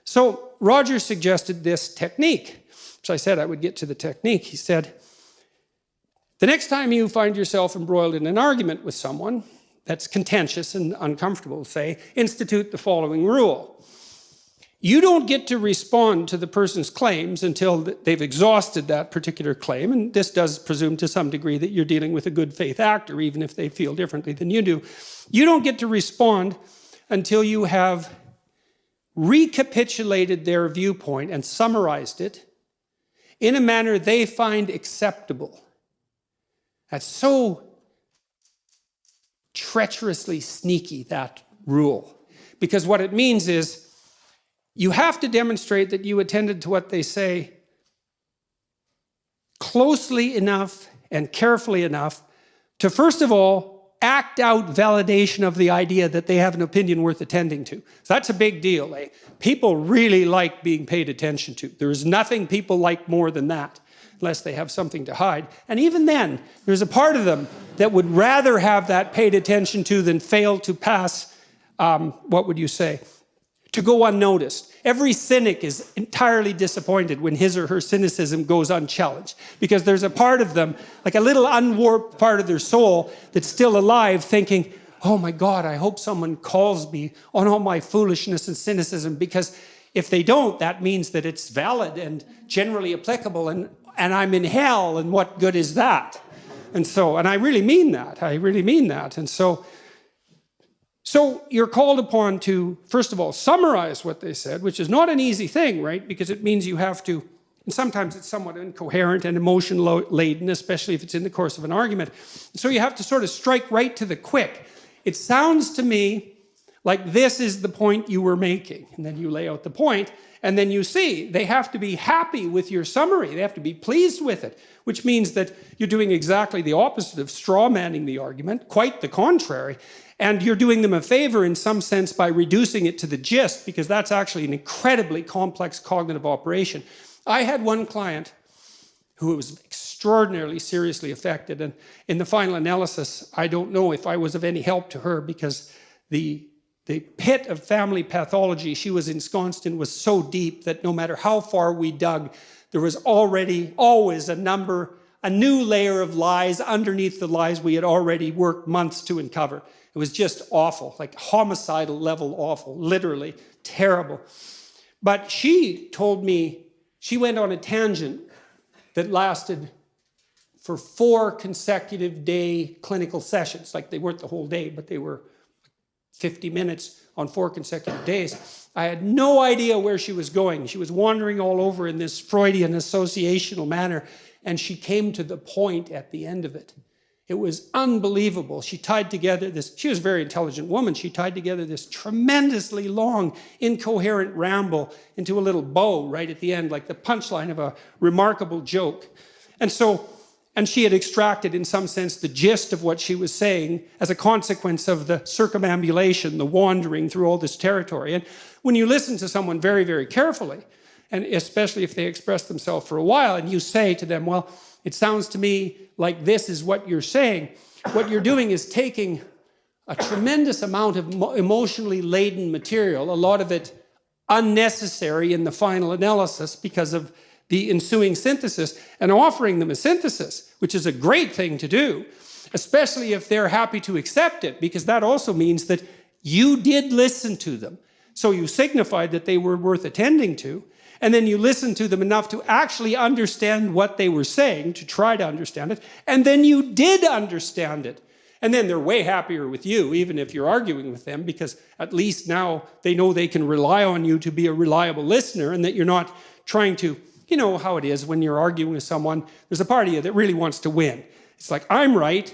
So Roger suggested this technique, which I said I would get to the technique. He said, the next time you find yourself embroiled in an argument with someone that's contentious and uncomfortable, say, institute the following rule. You don't get to respond to the person's claims until they've exhausted that particular claim, and this does presume to some degree that you're dealing with a good faith actor, even if they feel differently than you do. You don't get to respond until you have recapitulated their viewpoint and summarized it in a manner they find acceptable. That's so treacherously sneaky, that rule, because what it means is you have to demonstrate that you attended to what they say closely enough and carefully enough to, first of all, act out validation of the idea that they have an opinion worth attending to. So that's a big deal. Eh? People really like being paid attention to. There's nothing people like more than that, unless they have something to hide. And even then, there's a part of them that would rather have that paid attention to than fail to pass, what would you say, to go unnoticed. Every cynic is entirely disappointed when his or her cynicism goes unchallenged, because there's a part of them, like a little unwarped part of their soul, that's still alive thinking, oh my God, I hope someone calls me on all my foolishness and cynicism, because if they don't, that means that it's valid and generally applicable, and I'm in hell, and what good is that? And I really mean that. I really mean that. And so you're called upon to, first of all, summarize what they said, which is not an easy thing, right? Because it means you have to, and sometimes it's somewhat incoherent and emotion-laden, especially if it's in the course of an argument. So you have to sort of strike right to the quick. It sounds to me like this is the point you were making. And then you lay out the point, and then you see they have to be happy with your summary. They have to be pleased with it, which means that you're doing exactly the opposite of straw-manning the argument, quite the contrary. And you're doing them a favor in some sense by reducing it to the gist, because that's actually an incredibly complex cognitive operation. I had one client who was extraordinarily seriously affected, and in the final analysis, I don't know if I was of any help to her, because the pit of family pathology she was ensconced in was so deep that no matter how far we dug, there was already always a new layer of lies underneath the lies we had already worked months to uncover. It was just awful, like homicidal level awful, literally terrible. But she told me she went on a tangent that lasted for 4 consecutive day clinical sessions. Like, they weren't the whole day, but they were 50 minutes on 4 consecutive days. I had no idea where she was going. She was wandering all over in this Freudian associational manner, and she came to the point at the end of it. It was unbelievable. She tied together this, she was a very intelligent woman, she tied together this tremendously long, incoherent ramble into a little bow right at the end, like the punchline of a remarkable joke. And she had extracted, in some sense, the gist of what she was saying as a consequence of the circumambulation, the wandering through all this territory. And when you listen to someone very, very carefully, and especially if they express themselves for a while, and you say to them, well, it sounds to me like this is what you're saying. What you're doing is taking a tremendous amount of emotionally laden material, a lot of it unnecessary in the final analysis because of the ensuing synthesis, and offering them a synthesis, which is a great thing to do, especially if they're happy to accept it, because that also means that you did listen to them. So you signified that they were worth attending to, and then you listened to them enough to actually understand what they were saying, to try to understand it, and then you did understand it. And then they're way happier with you, even if you're arguing with them, because at least now they know they can rely on you to be a reliable listener, and that you're not trying to, you know how it is when you're arguing with someone, there's a part of you that really wants to win. It's like, I'm right,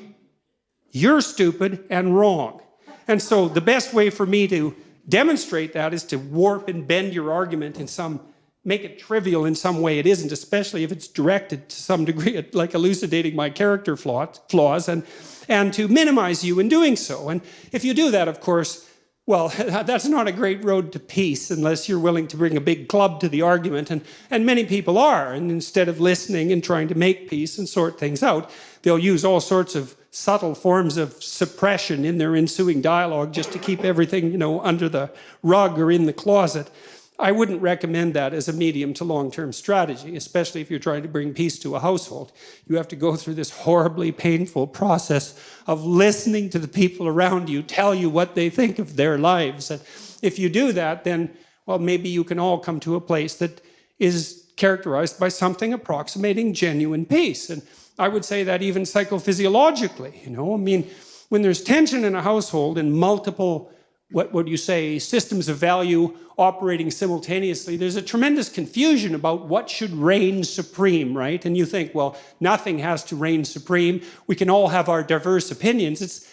you're stupid and wrong. And so the best way for me to demonstrate that is to warp and bend your argument in some, make it trivial in some way it isn't, especially if it's directed to some degree at like elucidating my character flaws and to minimize you in doing so. And if you do that, of course, well, that's not a great road to peace unless you're willing to bring a big club to the argument, and many people are. And instead of listening and trying to make peace and sort things out, they'll use all sorts of subtle forms of suppression in their ensuing dialogue just to keep everything, you know, under the rug or in the closet. I wouldn't recommend that as a medium to long-term strategy, especially if you're trying to bring peace to a household. You have to go through this horribly painful process of listening to the people around you tell you what they think of their lives. And if you do that, then, well, maybe you can all come to a place that is characterized by something approximating genuine peace. And I would say that even psychophysiologically, I mean, when there's tension in a household and multiple, what would you say, systems of value operating simultaneously, there's a tremendous confusion about what should reign supreme, right? And you think, well, nothing has to reign supreme. We can all have our diverse opinions.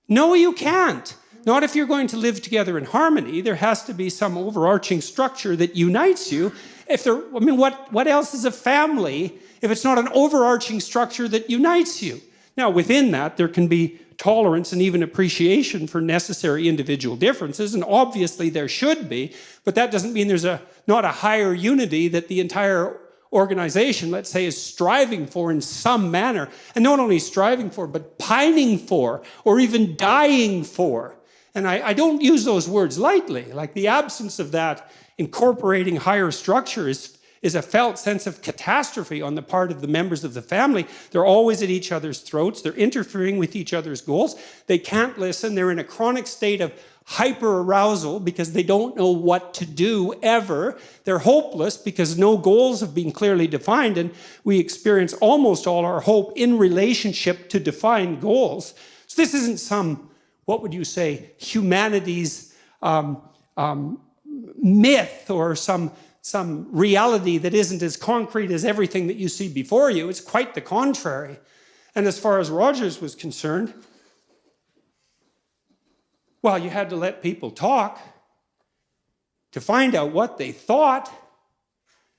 No, you can't. Not if you're going to live together in harmony. There has to be some overarching structure that unites you. What else is a family if it's not an overarching structure that unites you? Now, within that, there can be tolerance and even appreciation for necessary individual differences, and obviously there should be, but that doesn't mean there's not a higher unity that the entire organization, let's say, is striving for in some manner, and not only striving for, but pining for, or even dying for. And I don't use those words lightly. Like, the absence of that incorporating higher structure is a felt sense of catastrophe on the part of the members of the family. They're always at each other's throats. They're interfering with each other's goals. They can't listen. They're in a chronic state of hyper-arousal because they don't know what to do ever. They're hopeless because no goals have been clearly defined, and we experience almost all our hope in relationship to defined goals. So this isn't some, what would you say, humanity's myth or some reality that isn't as concrete as everything that you see before you. It's quite the contrary. And as far as Rogers was concerned, well, you had to let people talk to find out what they thought,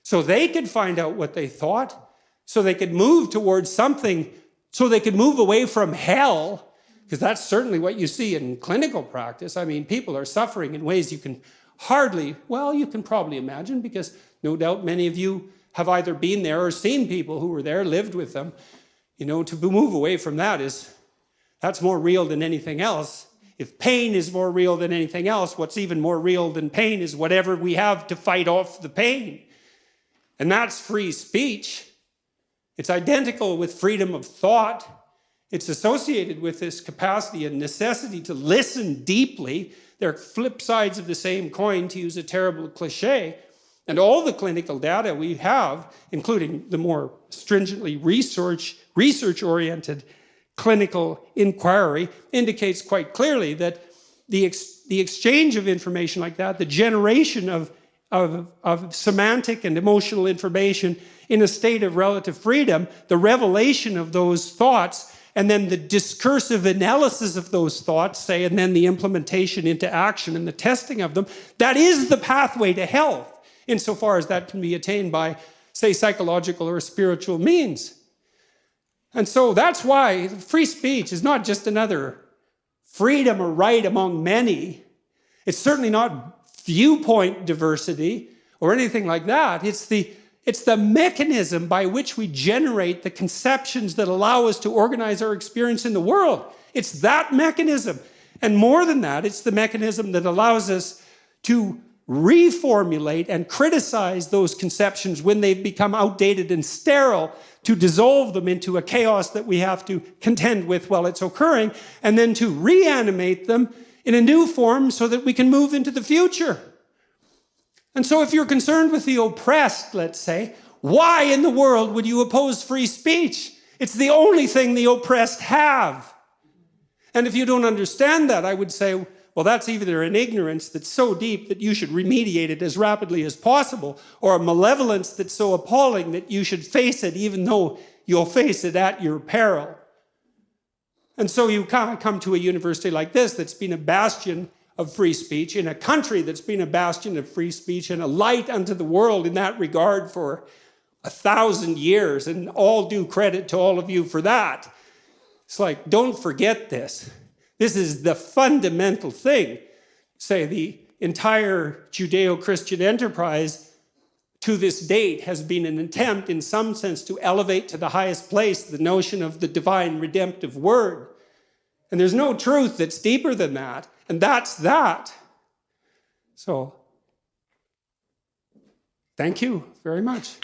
so they could find out what they thought, so they could move towards something, so they could move away from hell, because that's certainly what you see in clinical practice. I mean, people are suffering in ways you can you can probably imagine, because no doubt many of you have either been there or seen people who were there, lived with them. To move away from that's more real than anything else. If pain is more real than anything else, what's even more real than pain is whatever we have to fight off the pain. And that's free speech. It's identical with freedom of thought. It's associated with this capacity and necessity to listen deeply. They're flip sides of the same coin, to use a terrible cliche. And all the clinical data we have, including the more stringently research-oriented clinical inquiry, indicates quite clearly that the exchange of information like that, the generation of semantic and emotional information in a state of relative freedom, the revelation of those thoughts, and then the discursive analysis of those thoughts, say, and then the implementation into action and the testing of them, that is the pathway to health, insofar as that can be attained by, say, psychological or spiritual means. And so that's why free speech is not just another freedom or right among many. It's certainly not viewpoint diversity or anything like that. It's the mechanism by which we generate the conceptions that allow us to organize our experience in the world. It's that mechanism. And more than that, it's the mechanism that allows us to reformulate and criticize those conceptions when they've become outdated and sterile, to dissolve them into a chaos that we have to contend with while it's occurring, and then to reanimate them in a new form so that we can move into the future. And so if you're concerned with the oppressed, let's say, why in the world would you oppose free speech? It's the only thing the oppressed have. And if you don't understand that, I would say, well, that's either an ignorance that's so deep that you should remediate it as rapidly as possible, or a malevolence that's so appalling that you should face it even though you'll face it at your peril. And so you come to a university like this that's been a bastion of free speech, in a country that's been a bastion of free speech and a light unto the world in that regard for 1,000 years, and all due credit to all of you for that. It's like, don't forget this. This is the fundamental thing. Say, the entire Judeo-Christian enterprise to this date has been an attempt, in some sense, to elevate to the highest place the notion of the divine redemptive word. And there's no truth that's deeper than that. And that's that. So Thank you very much.